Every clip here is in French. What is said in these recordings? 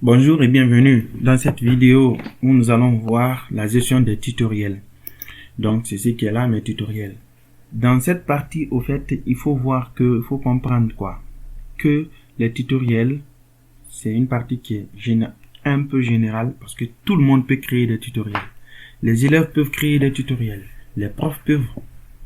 Bonjour et bienvenue dans cette vidéo où nous allons voir la gestion des tutoriels. Donc c'est ce qui est là, mes tutoriels. Dans cette partie, au fait, il faut comprendre quoi? Que les tutoriels, c'est une partie qui est un peu générale parce que tout le monde peut créer des tutoriels. Les élèves peuvent créer des tutoriels. Les profs peuvent,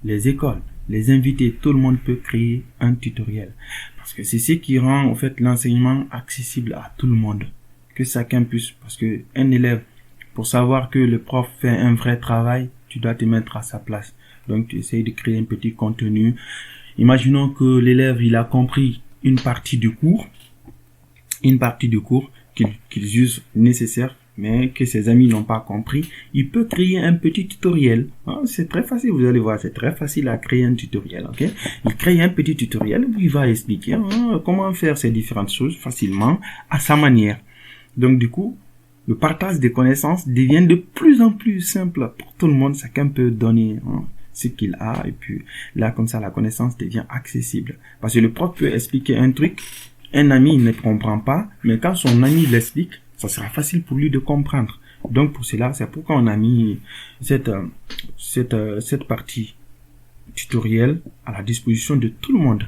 les écoles, les invités, tout le monde peut créer un tutoriel. Parce que c'est ce qui rend, au fait, l'enseignement accessible à tout le monde. Que chacun puisse, parce que un élève, pour savoir que le prof fait un vrai travail, tu dois te mettre à sa place. Donc, tu essayes de créer un petit contenu. Imaginons que l'élève, il a compris une partie du cours qu'il juge nécessaire, mais que ses amis n'ont pas compris. Il peut créer un petit tutoriel. C'est très facile, vous allez voir, c'est très facile à créer un tutoriel, ok? Il crée un petit tutoriel où il va expliquer comment faire ces différentes choses facilement, à sa manière. Donc du coup, le partage des connaissances devient de plus en plus simple pour tout le monde. Chacun peut donner ce qu'il a et puis là, comme ça, la connaissance devient accessible. Parce que le prof peut expliquer un truc, un ami ne comprend pas, mais quand son ami l'explique, ça sera facile pour lui de comprendre. Donc pour cela, c'est pourquoi on a mis cette partie tutoriel à la disposition de tout le monde.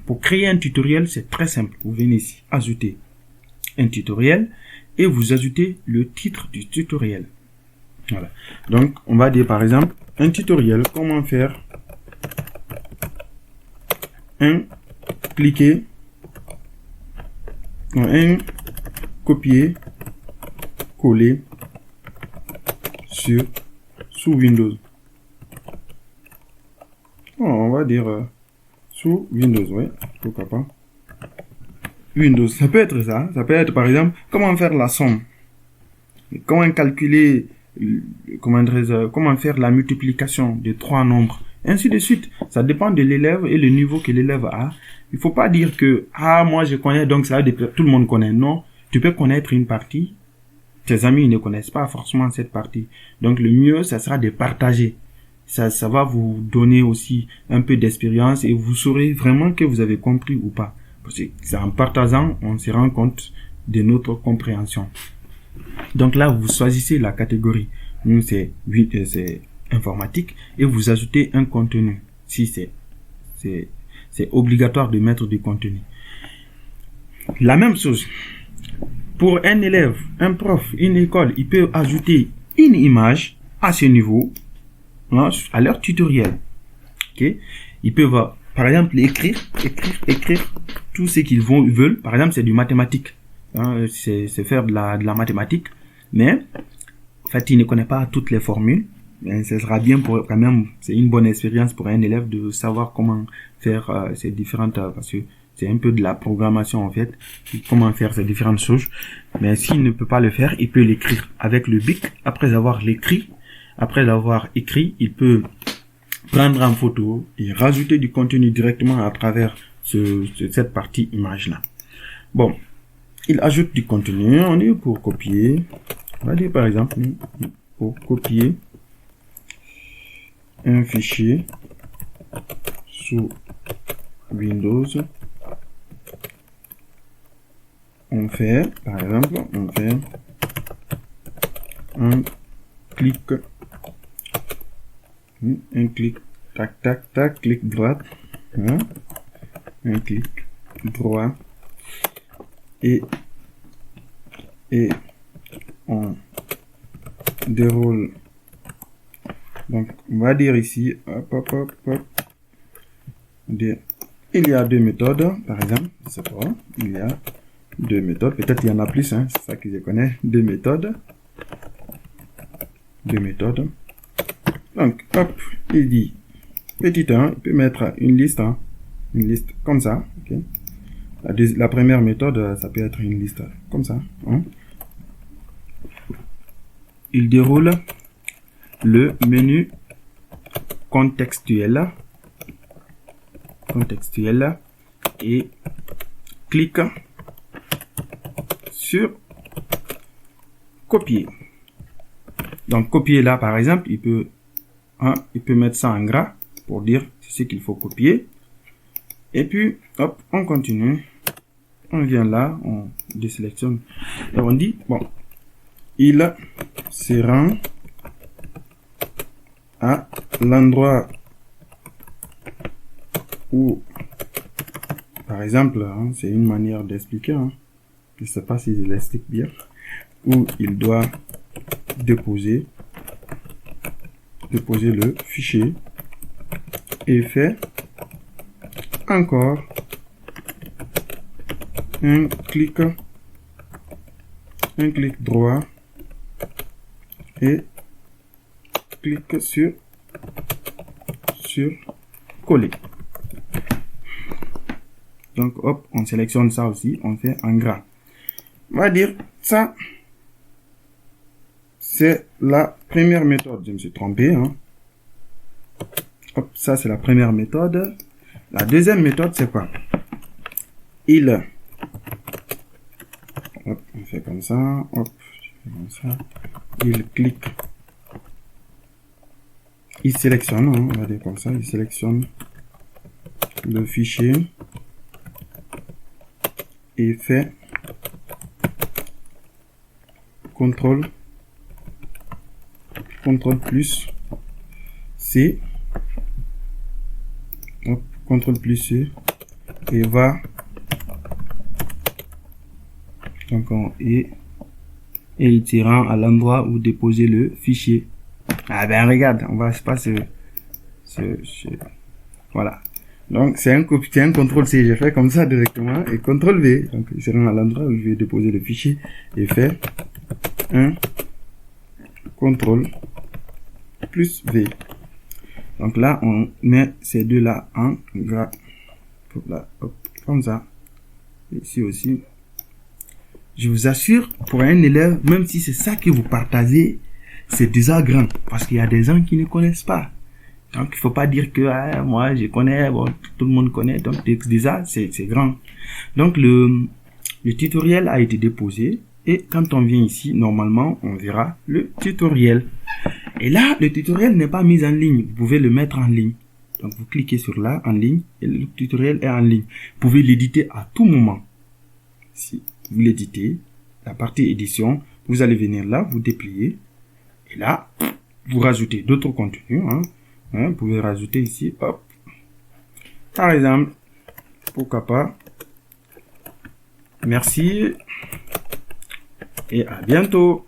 Pour créer un tutoriel, c'est très simple. Vous venez ici, ajouter un tutoriel et vous ajoutez le titre du tutoriel. Voilà. Donc, on va dire par exemple un tutoriel, comment faire un copier coller sous Windows. On va dire sous Windows, ouais, pourquoi pas. Windows, ça peut être ça. Ça peut être par exemple comment faire la somme, comment calculer, comment faire la multiplication de trois nombres, ainsi de suite. Ça dépend de l'élève et le niveau que l'élève a. Il faut pas dire que moi je connais donc ça tout le monde connaît. Non, tu peux connaître une partie. Tes amis ne connaissent pas forcément cette partie. Donc le mieux, ça sera de partager. Ça va vous donner aussi un peu d'expérience et vous saurez vraiment que vous avez compris ou pas. Parce que c'est en partageant, on se rend compte de notre compréhension. Donc là, vous choisissez la catégorie. Nous, c'est informatique et vous ajoutez un contenu. Si c'est obligatoire de mettre du contenu. La même chose. Pour un élève, un prof, une école, il peut ajouter une image à ce niveau, à leur tutoriel. Okay? Ils peuvent, par exemple, écrire tout ce qu'ils veulent. Par exemple, c'est du mathématique. C'est faire de la mathématique. Mais, en fait, il ne connaît pas toutes les formules. Mais ce sera bien pour, quand même, c'est une bonne expérience pour un élève de savoir comment faire ces différentes, parce que c'est un peu de la programmation, en fait. Comment faire ces différentes choses. Mais s'il ne peut pas le faire, il peut l'écrire avec le bic. Après avoir écrit, il peut prendre en photo et rajouter du contenu directement à travers cette partie image-là. Bon, il ajoute du contenu, on est pour copier. On va dire par exemple, pour copier un fichier sous Windows, on fait, par exemple, un clic, tac, clic droit, un clic droit, et on déroule. Donc, on va dire ici, il y a deux méthodes, par exemple, c'est pas, il y a deux méthodes, peut-être il y en a plus, c'est ça que je connais, deux méthodes. Donc, hop, il dit, petit 1, il peut mettre une liste comme ça, ok. La première méthode, ça peut être une liste comme ça. Il déroule le menu contextuel et clique sur copier. Donc copier là par exemple, il peut mettre ça en gras pour dire c'est ce qu'il faut copier. Et puis hop, on continue On vient là, on désélectionne. Et on dit, bon, il se rend à l'endroit où, par exemple, hein, c'est une manière d'expliquer, hein, je ne sais pas si je l'explique bien, où il doit déposer le fichier et fait encore un clic droit et clic sur coller. Donc hop, on sélectionne ça aussi, on fait en gras. On va dire ça, c'est la première méthode. Je me suis trompé, hein. Hop, ça c'est la première méthode. La deuxième méthode, c'est quoi? Hop, on fait comme ça, hop, comme ça. Il clique, il sélectionne, hein, on va dire comme ça, il sélectionne le fichier et fait CTRL plus C, hop, CTRL plus C, et va donc et il se rend à l'endroit où déposer le fichier. Ah ben regarde, on va se passer voilà. Donc c'est un CTRL C, j'ai fait comme ça directement, et CTRL V. Donc il se rend à l'endroit où je vais déposer le fichier et fait un CTRL plus V. Donc là on met ces deux là en gras, là, hop, comme ça. Ici aussi. Je vous assure, pour un élève, même si c'est ça que vous partagez, c'est déjà grand, parce qu'il y a des gens qui ne connaissent pas. Donc il faut pas dire que ah, moi je connais, bon, tout le monde connaît, donc déjà c'est grand. Donc le tutoriel a été déposé, et quand on vient ici, normalement on verra le tutoriel. Et là, le tutoriel n'est pas mis en ligne, vous pouvez le mettre en ligne. Donc vous cliquez sur là, en ligne, et le tutoriel est en ligne. Vous pouvez l'éditer à tout moment. Si vous l'éditez, la partie édition, vous allez venir là, vous dépliez, et là, vous rajoutez d'autres contenus, hein. Vous pouvez rajouter ici, hop, par exemple, pourquoi pas, merci, et à bientôt.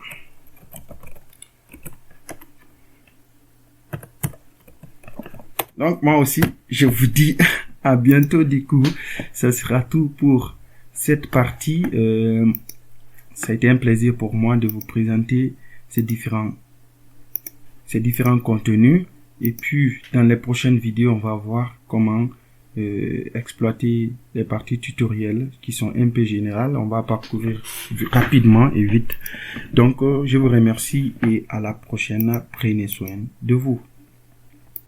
Donc moi aussi, je vous dis à bientôt du coup, ça sera tout pour cette partie. Ça a été un plaisir pour moi de vous présenter ces différents contenus. Et puis, dans les prochaines vidéos, on va voir comment exploiter les parties tutoriels qui sont un peu générales. On va parcourir rapidement et vite. Donc, je vous remercie et à la prochaine. Prenez soin de vous.